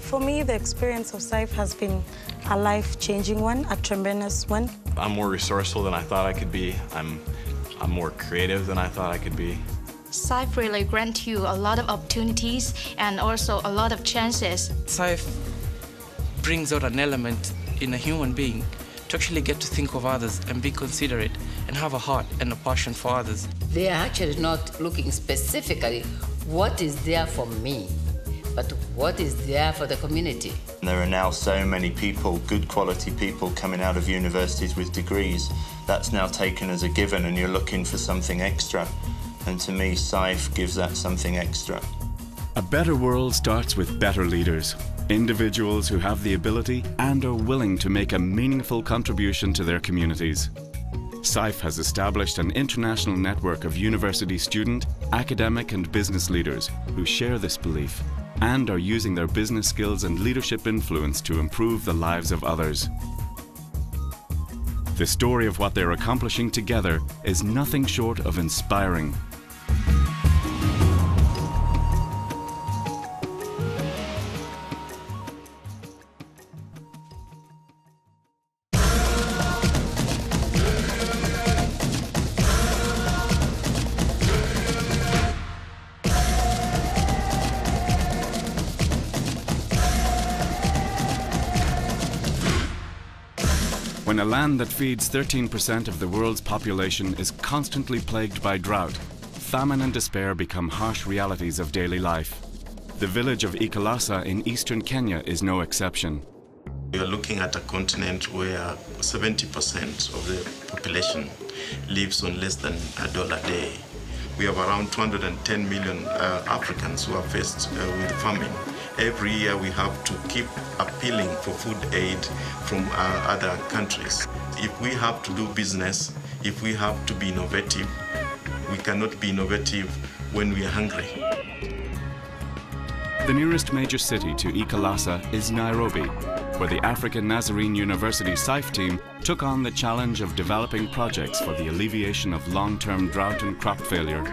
For me, the experience of SIFE has been a life-changing one, a tremendous one. I'm more resourceful than I thought I could be. I'm more creative than I thought I could be. SIFE really grants you a lot of opportunities and also a lot of chances. SIFE brings out an element in a human being to actually get to think of others and be considerate and have a heart and a passion for others. They are actually not looking specifically what is there for me, but what is there for the community. There are now so many people, good quality people, coming out of universities with degrees. That's now taken as a given, and you're looking for something extra. And to me, SIFE gives that something extra. A better world starts with better leaders, individuals who have the ability and are willing to make a meaningful contribution to their communities. SIFE has established an international network of university student, academic and business leaders who share this belief and are using their business skills and leadership influence to improve the lives of others. The story of what they're accomplishing together is nothing short of inspiring. When a land that feeds 13% of the world's population is constantly plagued by drought, famine and despair become harsh realities of daily life. The village of Inkalansa in eastern Kenya is no exception. We are looking at a continent where 70% of the population lives on less than $1 a day. We have around 210 million Africans who are faced with famine. Every year we have to keep appealing for food aid from other countries. If we have to do business, if we have to be innovative, we cannot be innovative when we are hungry. The nearest major city to Inkalansa is Nairobi, where the African Nazarene University SIFE team took on the challenge of developing projects for the alleviation of long-term drought and crop failure.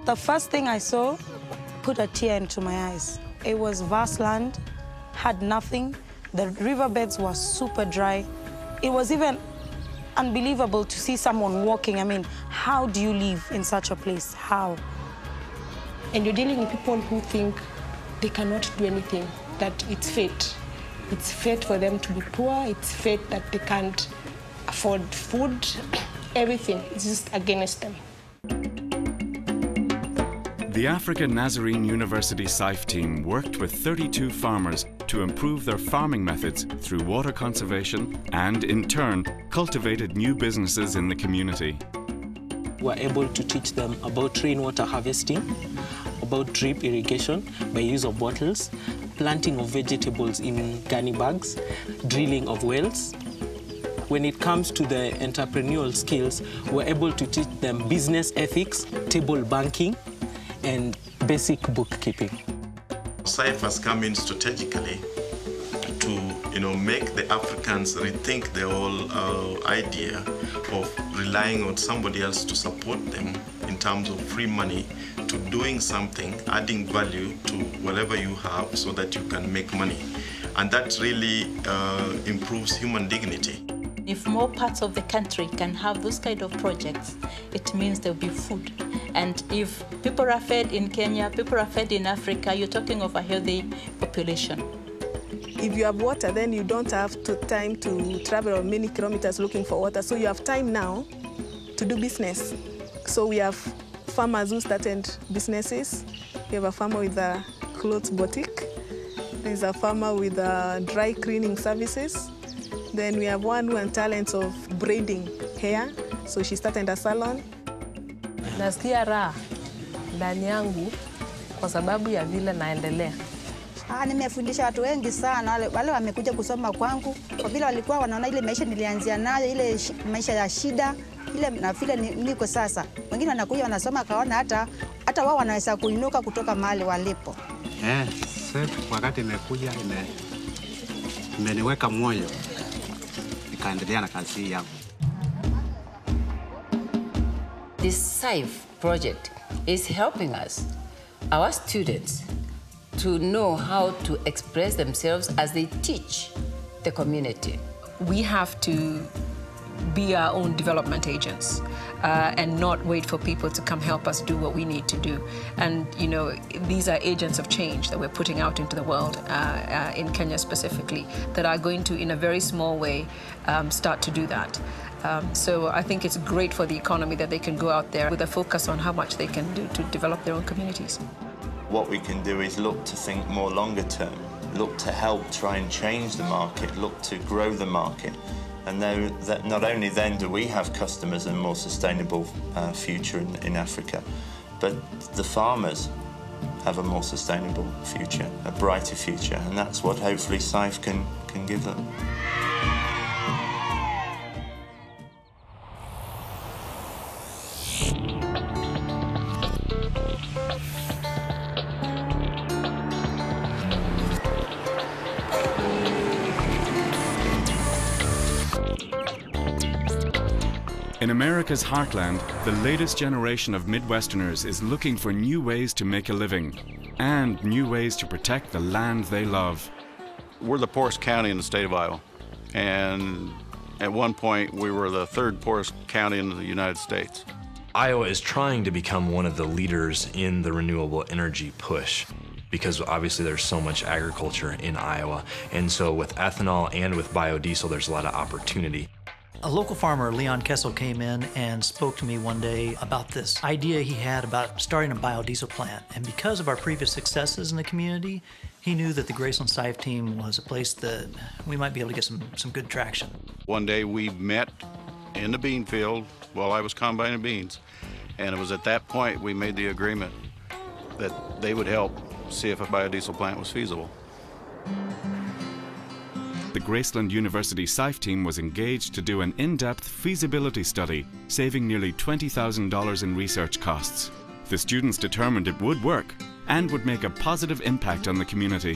The first thing I saw put a tear into my eyes. It was vast land, had nothing. The riverbeds were super dry. It was even unbelievable to see someone walking. I mean, how do you live in such a place? How? And you're dealing with people who think they cannot do anything, that it's fate. It's fate for them to be poor. It's fate that they can't afford food. Everything is just against them. The African Nazarene University SIFE team worked with 32 farmers to improve their farming methods through water conservation and, in turn, cultivated new businesses in the community. We were able to teach them about rainwater harvesting, about drip irrigation by use of bottles, planting of vegetables in gunny bags, drilling of wells. When it comes to the entrepreneurial skills, we're able to teach them business ethics, table banking, and basic bookkeeping. SIFE has come in strategically to make the Africans rethink the whole idea of relying on somebody else to support them in terms of free money, to doing something, adding value to whatever you have so that you can make money. And that really improves human dignity. If more parts of the country can have those kind of projects, it means there'll be food. And if people are fed in Kenya, people are fed in Africa, you're talking of a healthy population. If you have water, then you don't have time to travel many kilometers looking for water. So you have time now to do business. So we have farmers who started businesses. We have a farmer with a clothes boutique. There's a farmer with dry cleaning services. Then we have one who has talents of braiding hair. So she started a salon. Nasikia raha ndani yangu kwa sababu ya vile naendelea. Nimefundisha watu wengi sana, wale wamekuja kusoma kwangu kwa vile walikuwa wanaona ile maisha nilianzia nayo, ile maisha ya shida, ile na vile niko sasa. Wengine wanakuja wanasoma kaona hata wao wanaweza kuinuka kutoka mahali walipo. Sasa wakati nimekuja imeniweka moyo nikaendelea na kazi yangu. This SIFE project is helping us, our students, to know how to express themselves as they teach the community. We have to be our own development agents and not wait for people to come help us do what we need to do. And, you know, these are agents of change that we're putting out into the world, in Kenya specifically, that are going to, in a very small way, start to do that. So I think it's great for the economy that they can go out there with a focus on how much they can do to develop their own communities. What we can do is look to think more longer term, look to help try and change the market, look to grow the market. And know that not only then do we have customers and a more sustainable future in Africa, but the farmers have a more sustainable future, a brighter future, and that's what hopefully SIFE can give them. In America's heartland, the latest generation of Midwesterners is looking for new ways to make a living and new ways to protect the land they love. We're the poorest county in the state of Iowa, and at one point we were the third poorest county in the United States. Iowa is trying to become one of the leaders in the renewable energy push, because obviously there's so much agriculture in Iowa, and so with ethanol and with biodiesel there's a lot of opportunity. A local farmer, Leon Kessel, came in and spoke to me one day about this idea he had about starting a biodiesel plant. And because of our previous successes in the community, he knew that the Graceland SIFE team was a place that we might be able to get some good traction. One day we met in the bean field while I was combining beans, and it was at that point we made the agreement that they would help see if a biodiesel plant was feasible. The Graceland University SIFE team was engaged to do an in-depth feasibility study, saving nearly $20,000 in research costs. The students determined it would work and would make a positive impact on the community.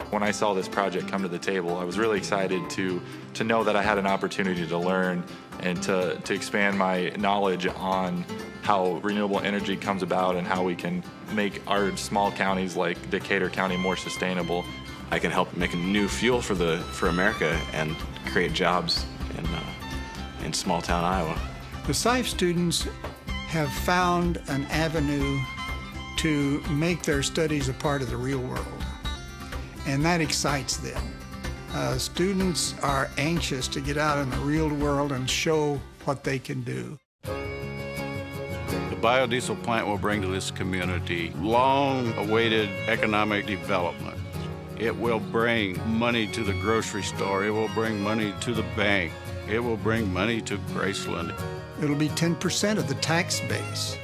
When I saw this project come to the table, I was really excited to know that I had an opportunity to learn and to expand my knowledge on how renewable energy comes about and how we can make our small counties like Decatur County more sustainable. I can help make a new fuel for America and create jobs in small town Iowa. The SIFE students have found an avenue to make their studies a part of the real world, and that excites them. Students are anxious to get out in the real world and show what they can do. The biodiesel plant will bring to this community long-awaited economic development. It will bring money to the grocery store. It will bring money to the bank. It will bring money to Graceland. It'll be 10% of the tax base,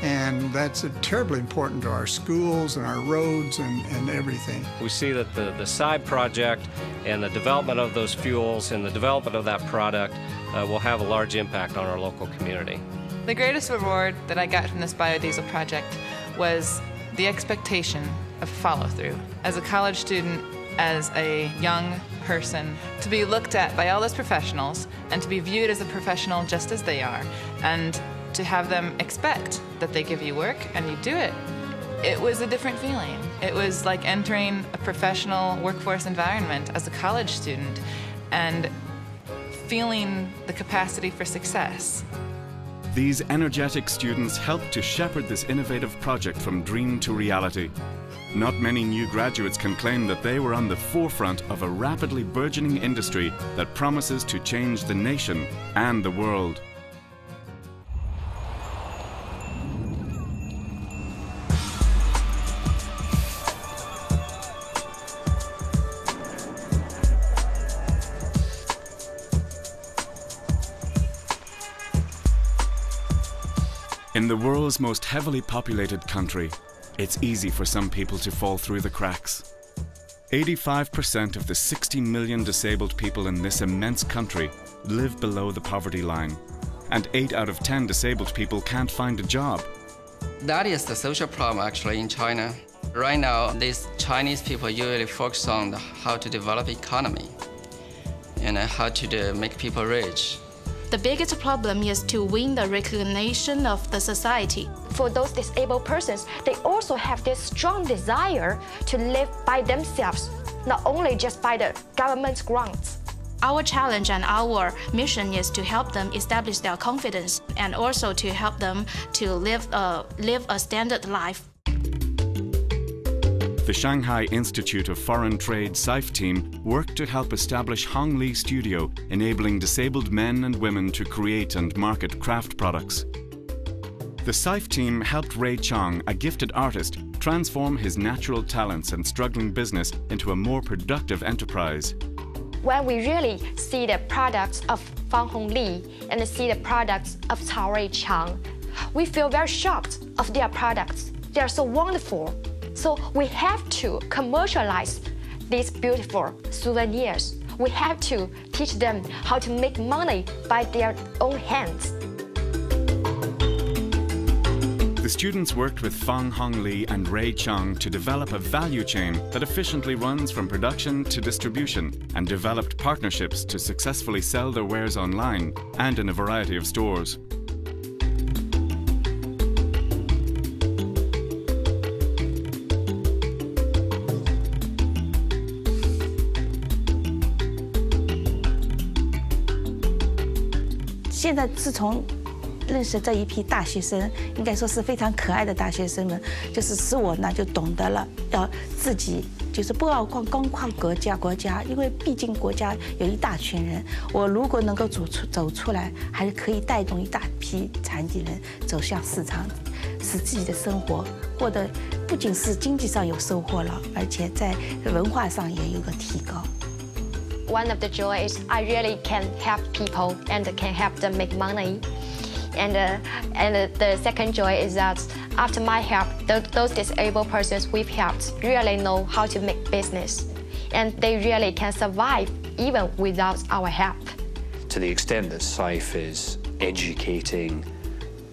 and that's terribly important to our schools and our roads and everything. We see that the SIFE project and the development of those fuels and the development of that product will have a large impact on our local community. The greatest reward that I got from this biodiesel project was the expectation of follow-through. As a college student, as a young person, to be looked at by all those professionals and to be viewed as a professional just as they are, and to have them expect that they give you work and you do it, it was a different feeling. It was like entering a professional workforce environment as a college student and feeling the capacity for success. These energetic students helped to shepherd this innovative project from dream to reality. Not many new graduates can claim that they were on the forefront of a rapidly burgeoning industry that promises to change the nation and the world. In the world's most heavily populated country, it's easy for some people to fall through the cracks. 85% of the 60 million disabled people in this immense country live below the poverty line, and 8 out of 10 disabled people can't find a job. That is the social problem actually in China. Right now, these Chinese people usually focus on how to develop economy and how to make people rich. The biggest problem is to win the recognition of the society. for those disabled persons, they also have this strong desire to live by themselves, not only just by the government's grants. Our challenge and our mission is to help them establish their confidence and also to help them to live a standard life. The Shanghai Institute of Foreign Trade SIFE team worked to help establish Hong Li Studio, enabling disabled men and women to create and market craft products. The SIFE team helped Ray Chong, a gifted artist, transform his natural talents and struggling business into a more productive enterprise. When we really see the products of Fang Hong Li and see the products of Cao Ray Chang, we feel very shocked of their products. They are so wonderful. So we have to commercialize these beautiful souvenirs. We have to teach them how to make money by their own hands. The students worked with Fang Hong Li and Ray Chong to develop a value chain that efficiently runs from production to distribution, and developed partnerships to successfully sell their wares online and in a variety of stores.现在自从认识这一批大学生，应该说是非常可爱的大学生们，就是使我呢就懂得了要自己就是不要光靠国家，因为毕竟国家有一大群人，我如果能够走出来，还是可以带动一大批残疾人走向市场，使自己的生活过得不仅是经济上有收获了，而且在文化上也有个提高。 One of the joy is I really can help people and can help them make money. And the second joy is that after my help, those disabled persons we've helped really know how to make business. And they really can survive even without our help. To the extent that SIFE is educating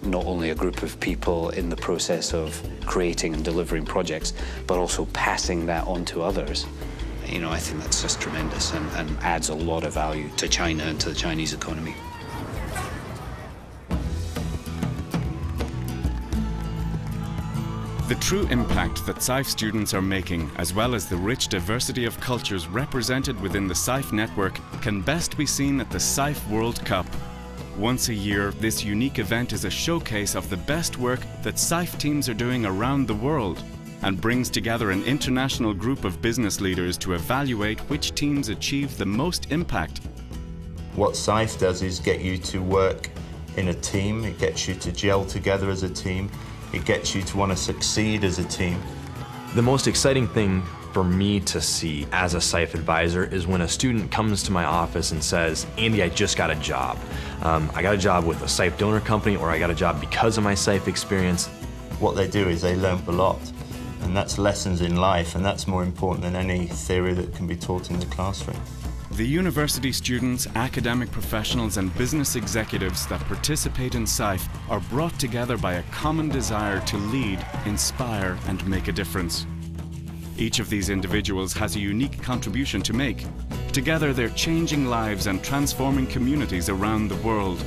not only a group of people in the process of creating and delivering projects, but also passing that on to others. You know, I think that's just tremendous and adds a lot of value to China and to the Chinese economy. The true impact that SIFE students are making, as well as the rich diversity of cultures represented within the SIFE network, can best be seen at the SIFE World Cup. Once a year, this unique event is a showcase of the best work that SIFE teams are doing around the world, and brings together an international group of business leaders to evaluate which teams achieve the most impact. What SIFE does is get you to work in a team, it gets you to gel together as a team, it gets you to want to succeed as a team. The most exciting thing for me to see as a SIFE advisor is when a student comes to my office and says, Andy, I just got a job. I got a job with a SIFE donor company, or I got a job because of my SIFE experience. What they do is they learn a lot. And that's lessons in life, and that's more important than any theory that can be taught in the classroom. The university students, academic professionals and business executives that participate in SIFE are brought together by a common desire to lead, inspire and make a difference. Each of these individuals has a unique contribution to make. Together they're changing lives and transforming communities around the world.